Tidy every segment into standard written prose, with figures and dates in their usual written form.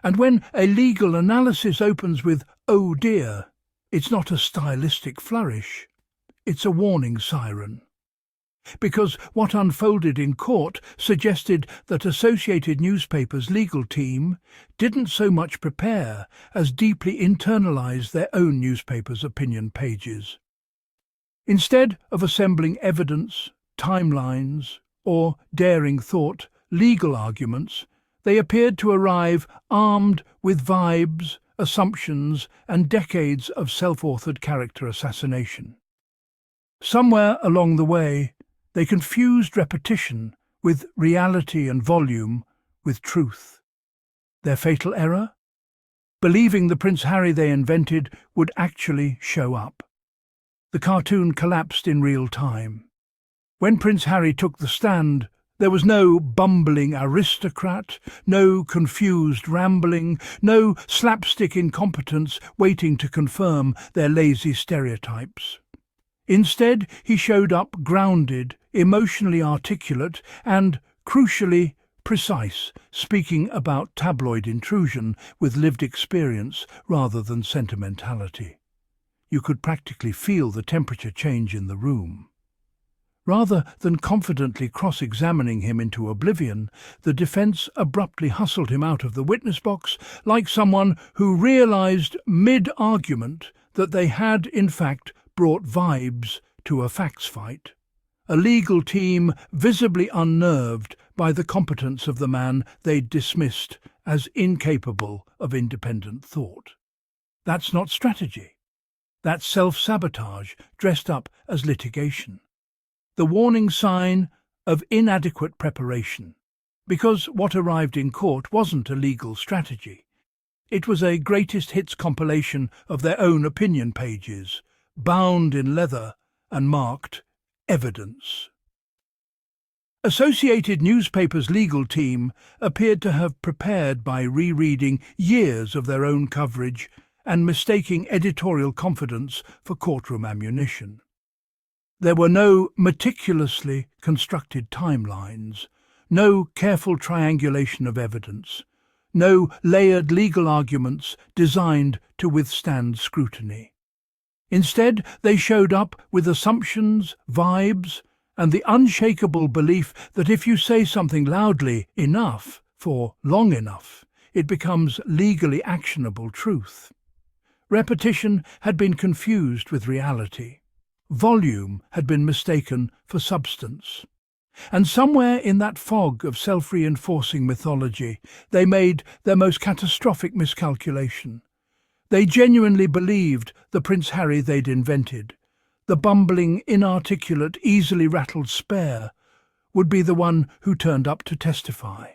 And when a legal analysis opens with "oh dear," it's not a stylistic flourish, it's a warning siren. Because what unfolded in court suggested that Associated Newspapers' legal team didn't so much prepare as deeply internalize their own newspaper's opinion pages. Instead of assembling evidence, timelines, or daring thought, legal arguments, they appeared to arrive armed with vibes, assumptions, and decades of self-authored character assassination. Somewhere along the way, they confused repetition with reality and volume with truth. Their fatal error? Believing the Prince Harry they invented would actually show up. The cartoon collapsed in real time. When Prince Harry took the stand, there was no bumbling aristocrat, no confused rambling, no slapstick incompetence waiting to confirm their lazy stereotypes. Instead, he showed up grounded, emotionally articulate, and, crucially, precise, speaking about tabloid intrusion with lived experience rather than sentimentality. You could practically feel the temperature change in the room. Rather than confidently cross-examining him into oblivion, the defense abruptly hustled him out of the witness box like someone who realized mid-argument that they had, in fact, brought vibes to a facts fight. A legal team visibly unnerved by the competence of the man they'd dismissed as incapable of independent thought. That's not strategy. That's self-sabotage dressed up as litigation. The warning sign of inadequate preparation, because what arrived in court wasn't a legal strategy. It was a greatest hits compilation of their own opinion pages, bound in leather and marked evidence. Associated Newspapers' legal team appeared to have prepared by rereading years of their own coverage and mistaking editorial confidence for courtroom ammunition. There were no meticulously constructed timelines, no careful triangulation of evidence, no layered legal arguments designed to withstand scrutiny. Instead, they showed up with assumptions, vibes, and the unshakable belief that if you say something loudly enough for long enough, it becomes legally actionable truth. Repetition had been confused with reality. Volume had been mistaken for substance. And somewhere in that fog of self-reinforcing mythology, they made their most catastrophic miscalculation. They genuinely believed the Prince Harry they'd invented, the bumbling, inarticulate, easily rattled spare, would be the one who turned up to testify.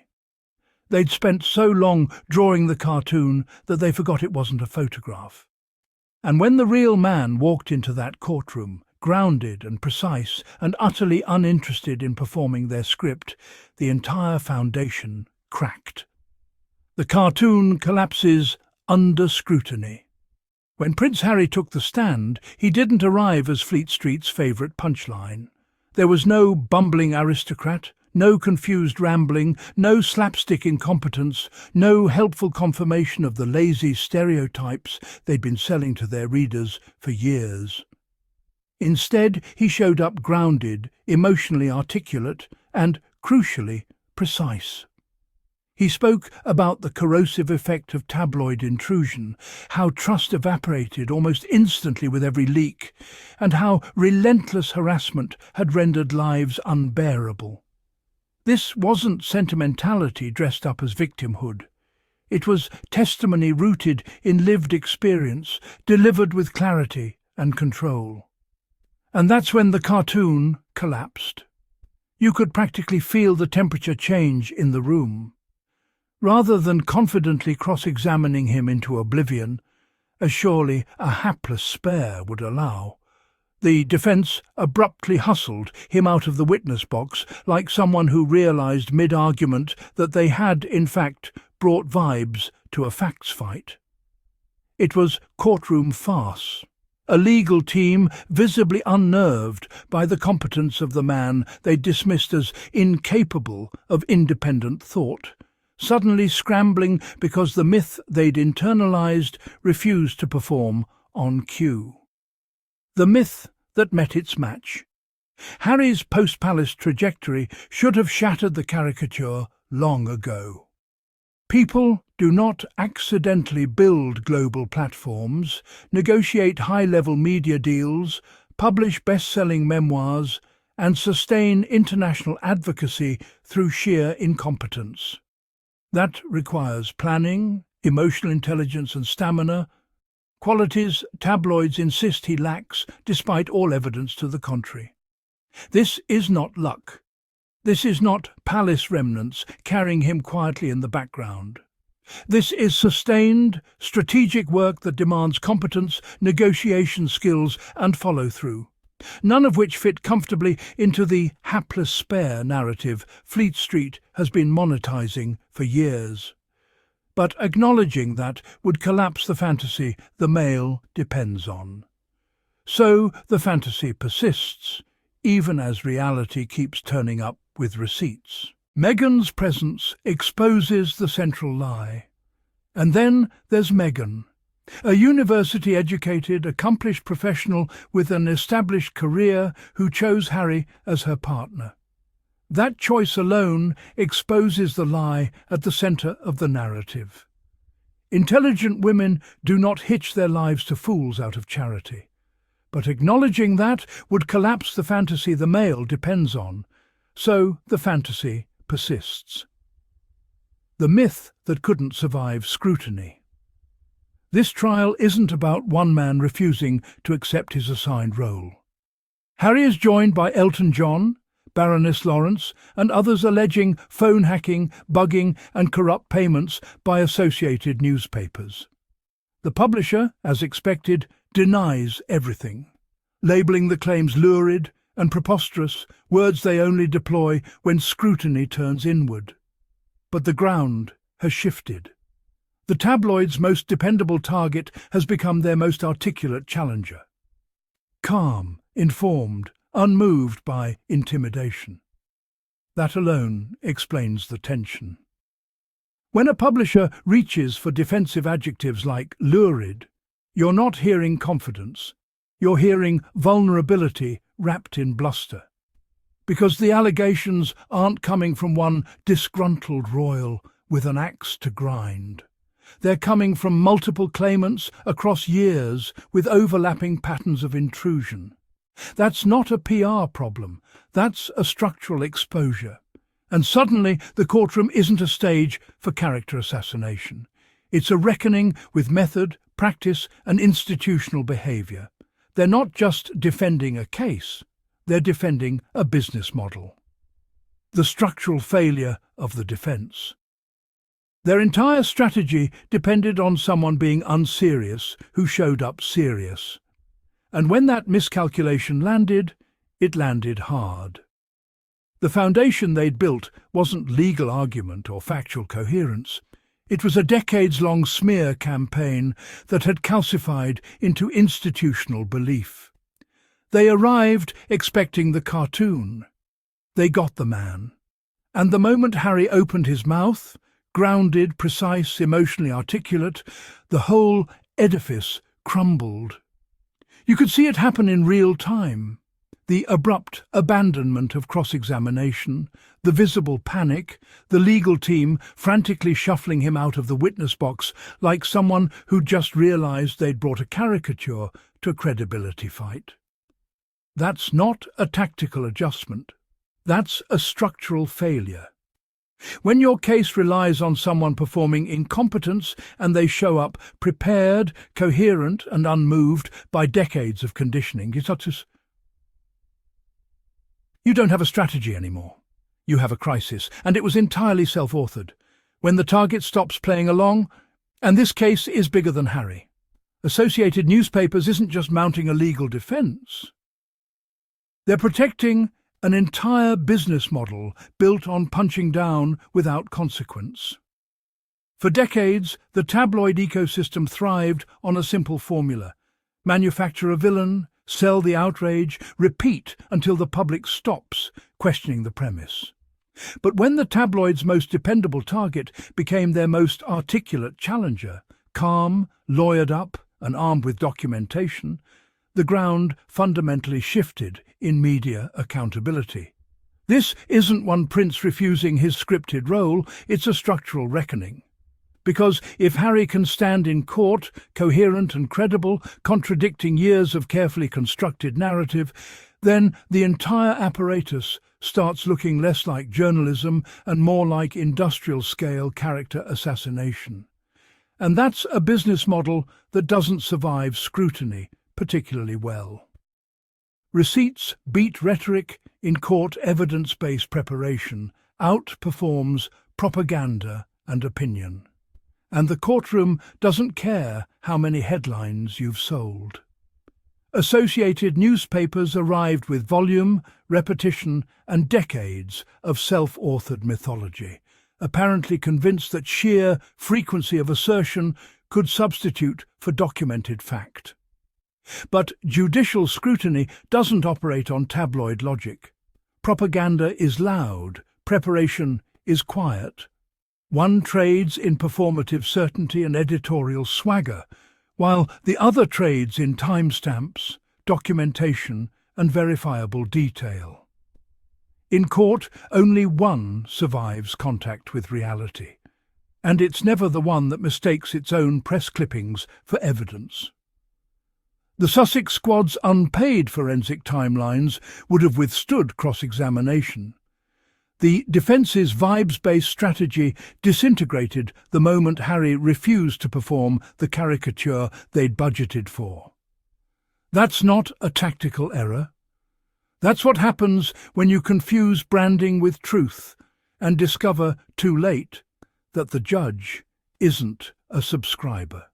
They'd spent so long drawing the cartoon that they forgot it wasn't a photograph. And when the real man walked into that courtroom, grounded and precise and utterly uninterested in performing their script, the entire foundation cracked. The cartoon collapses under scrutiny. When Prince Harry took the stand, he didn't arrive as Fleet Street's favourite punchline. There was no bumbling aristocrat, no confused rambling, no slapstick incompetence, no helpful confirmation of the lazy stereotypes they'd been selling to their readers for years. Instead, he showed up grounded, emotionally articulate, and, crucially, precise. He spoke about the corrosive effect of tabloid intrusion, how trust evaporated almost instantly with every leak, and how relentless harassment had rendered lives unbearable. This wasn't sentimentality dressed up as victimhood. It was testimony rooted in lived experience, delivered with clarity and control. And that's when the cartoon collapsed. You could practically feel the temperature change in the room. Rather than confidently cross-examining him into oblivion, as surely a hapless spare would allow, the defence abruptly hustled him out of the witness box like someone who realised mid-argument that they had, in fact, brought vibes to a facts fight. It was courtroom farce, a legal team visibly unnerved by the competence of the man they dismissed as incapable of independent thought, suddenly scrambling because the myth they'd internalized refused to perform on cue. The myth that met its match. Harry's post-palace trajectory should have shattered the caricature long ago. People do not accidentally build global platforms, negotiate high-level media deals, publish best-selling memoirs, and sustain international advocacy through sheer incompetence. That requires planning, emotional intelligence and stamina, qualities tabloids insist he lacks despite all evidence to the contrary. This is not luck. This is not palace remnants carrying him quietly in the background. This is sustained, strategic work that demands competence, negotiation skills and follow-through, none of which fit comfortably into the hapless spare narrative Fleet Street has been monetizing for years. But acknowledging that would collapse the fantasy the Mail depends on. So the fantasy persists, even as reality keeps turning up with receipts. Meghan's presence exposes the central lie. And then there's Meghan, a university-educated, accomplished professional with an established career who chose Harry as her partner. That choice alone exposes the lie at the centre of the narrative. Intelligent women do not hitch their lives to fools out of charity. But acknowledging that would collapse the fantasy the Mail depends on, so the fantasy persists. The myth that couldn't survive scrutiny. This trial isn't about one man refusing to accept his assigned role. Harry is joined by Elton John, Baroness Lawrence, and others alleging phone hacking, bugging and corrupt payments by associated newspapers. The publisher, as expected, denies everything, labelling the claims lurid and preposterous, words they only deploy when scrutiny turns inward. But the ground has shifted. The tabloid's most dependable target has become their most articulate challenger. Calm, informed, unmoved by intimidation. That alone explains the tension. When a publisher reaches for defensive adjectives like lurid, you're not hearing confidence, you're hearing vulnerability wrapped in bluster. Because the allegations aren't coming from one disgruntled royal with an axe to grind. They're coming from multiple claimants across years with overlapping patterns of intrusion. That's not a PR problem, that's a structural exposure. And suddenly the courtroom isn't a stage for character assassination. It's a reckoning with method, practice and institutional behaviour. They're not just defending a case, they're defending a business model. The structural failure of the defence. Their entire strategy depended on someone being unserious who showed up serious. And when that miscalculation landed, it landed hard. The foundation they'd built wasn't legal argument or factual coherence. It was a decades-long smear campaign that had calcified into institutional belief. They arrived expecting the cartoon. They got the man. And the moment Harry opened his mouth, grounded, precise, emotionally articulate, the whole edifice crumbled. You could see it happen in real time. The abrupt abandonment of cross-examination, the visible panic, the legal team frantically shuffling him out of the witness box like someone who'd just realised they'd brought a caricature to a credibility fight. That's not a tactical adjustment. That's a structural failure. When your case relies on someone performing incompetence and they show up prepared, coherent and unmoved by decades of conditioning, you don't have a strategy anymore. You have a crisis, and it was entirely self-authored. When the target stops playing along, and this case is bigger than Harry. Associated Newspapers isn't just mounting a legal defence. They're protecting an entire business model built on punching down without consequence. For decades, the tabloid ecosystem thrived on a simple formula: manufacture a villain, sell the outrage, repeat until the public stops questioning the premise. But when the tabloid's most dependable target became their most articulate challenger, calm, lawyered up, and armed with documentation, the ground fundamentally shifted in media accountability. This isn't one prince refusing his scripted role, it's a structural reckoning. Because if Harry can stand in court, coherent and credible, contradicting years of carefully constructed narrative, then the entire apparatus starts looking less like journalism and more like industrial-scale character assassination. And that's a business model that doesn't survive scrutiny particularly well. Receipts beat rhetoric in court. Evidence-based preparation outperforms propaganda and opinion. And the courtroom doesn't care how many headlines you've sold. Associated newspapers arrived with volume, repetition, and decades of self-authored mythology, apparently convinced that sheer frequency of assertion could substitute for documented fact. But judicial scrutiny doesn't operate on tabloid logic. Propaganda is loud, preparation is quiet. One trades in performative certainty and editorial swagger, while the other trades in timestamps, documentation, and verifiable detail. In court, only one survives contact with reality, and it's never the one that mistakes its own press clippings for evidence. The Sussex Squad's unpaid forensic timelines would have withstood cross-examination. The defence's vibes-based strategy disintegrated the moment Harry refused to perform the caricature they'd budgeted for. That's not a tactical error. That's what happens when you confuse branding with truth and discover too late that the judge isn't a subscriber.